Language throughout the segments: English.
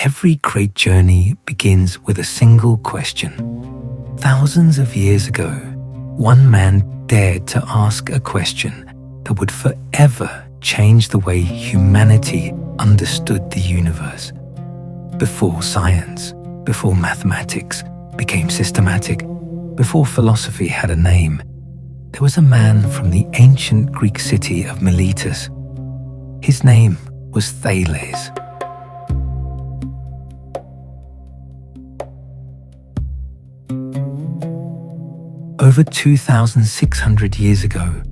Every great journey begins with a single question. Thousands of years ago, one man dared to ask a question that would forever change the way humanity understood the universe. Before science, before mathematics became systematic, before philosophy had a name, there was a man from the ancient Greek city of Miletus. His name was Thales. Over 2,600 years ago,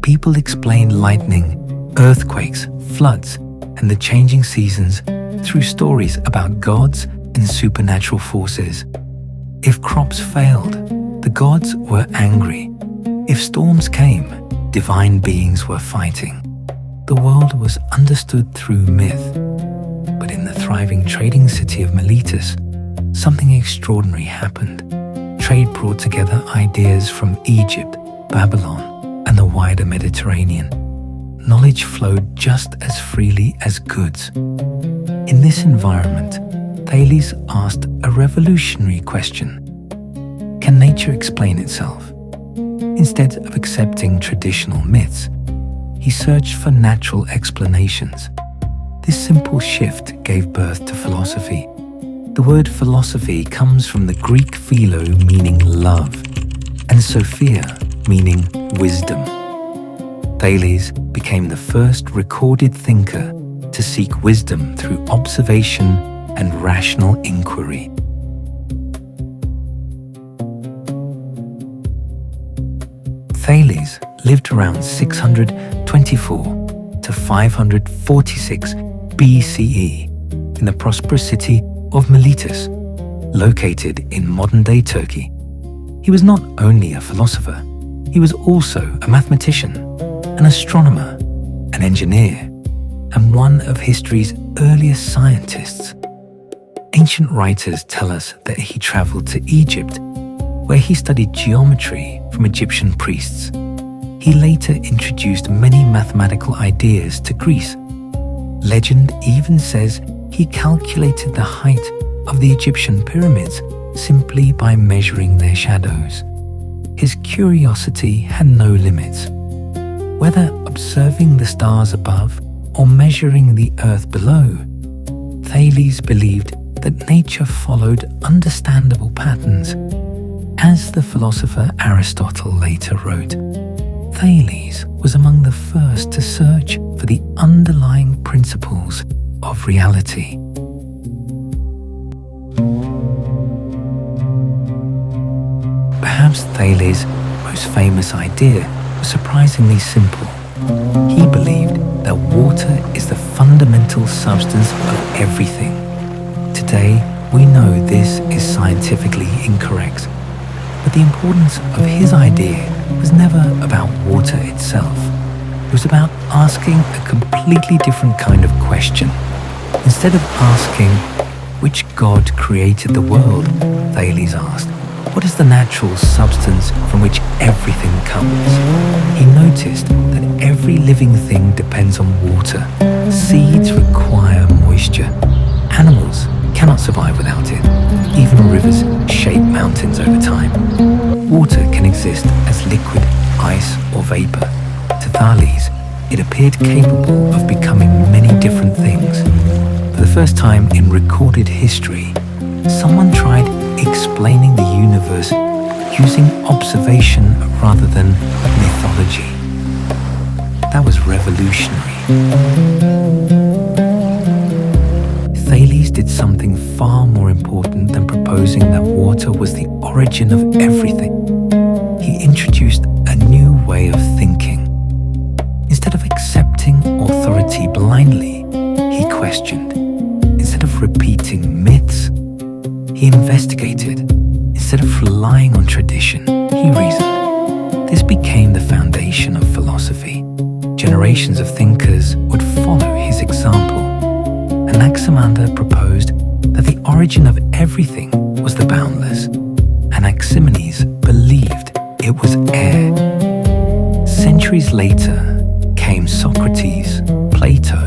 people explained lightning, earthquakes, floods, and the changing seasons through stories about gods and supernatural forces. If crops failed, the gods were angry. If storms came, divine beings were fighting. The world was understood through myth. But in the thriving trading city of Miletus, something extraordinary happened. Trade brought together ideas from Egypt, Babylon, and the wider Mediterranean. Knowledge flowed just as freely as goods. In this environment, Thales asked a revolutionary question. Can nature explain itself? Instead of accepting traditional myths, he searched for natural explanations. This simple shift gave birth to philosophy. The word philosophy comes from the Greek philo, meaning love, and Sophia, meaning wisdom. Thales became the first recorded thinker to seek wisdom through observation and rational inquiry. Thales lived around 624 to 546 BCE in the prosperous city of Miletus, located in modern-day Turkey. He was not only a philosopher, he was also a mathematician, an astronomer, an engineer, and one of history's earliest scientists. Ancient writers tell us that he traveled to Egypt, where he studied geometry from Egyptian priests. He later introduced many mathematical ideas to Greece. Legend even says he calculated the height of the Egyptian pyramids simply by measuring their shadows. His curiosity had no limits. Whether observing the stars above or measuring the earth below, Thales believed that nature followed understandable patterns. As the philosopher Aristotle later wrote, Thales was among the first to search for the underlying principles of reality. Perhaps Thales' most famous idea was surprisingly simple. He believed that water is the fundamental substance of everything. Today, we know this is scientifically incorrect, but the importance of his idea was never about water itself. It was about asking a completely different kind of question. Instead of asking which god created the world, Thales asked, what is the natural substance from which everything comes? He noticed that every living thing depends on water. Seeds require moisture. Animals cannot survive without it. Even rivers shape mountains over time. Water can exist as liquid, ice, or vapor. To Thales, it appeared capable of becoming many different things. For the first time in recorded history, someone tried explaining the universe using observation rather than mythology. That was revolutionary. Thales did something far more important than proposing that water was the origin of everything. He introduced a new way of thinking. Instead of accepting authority blindly, he questioned. Instead of repeating myths, he investigated. Instead of relying on tradition, he reasoned. This became the foundation of philosophy. Generations of thinkers would follow his example. Anaximander proposed that the origin of everything was the boundless. Anaximenes believed it was air. Centuries later came Socrates, Plato,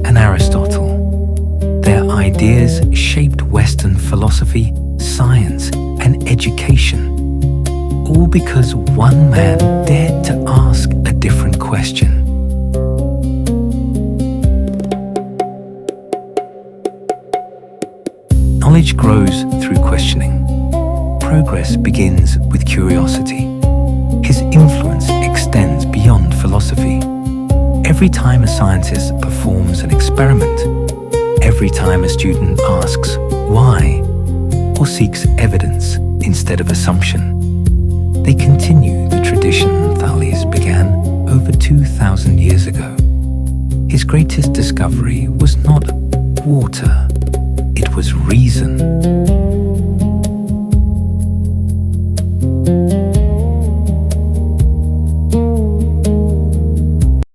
and Aristotle. Their ideas ideas shaped Western philosophy, science, and education. All because one man dared to ask a different question. Knowledge grows through questioning. Progress begins with curiosity. His influence extends beyond philosophy. Every time a scientist performs an experiment, every time a student asks why or seeks evidence instead of assumption, they continue the tradition Thales began over 2,000 years ago. His greatest discovery was not water, it was reason.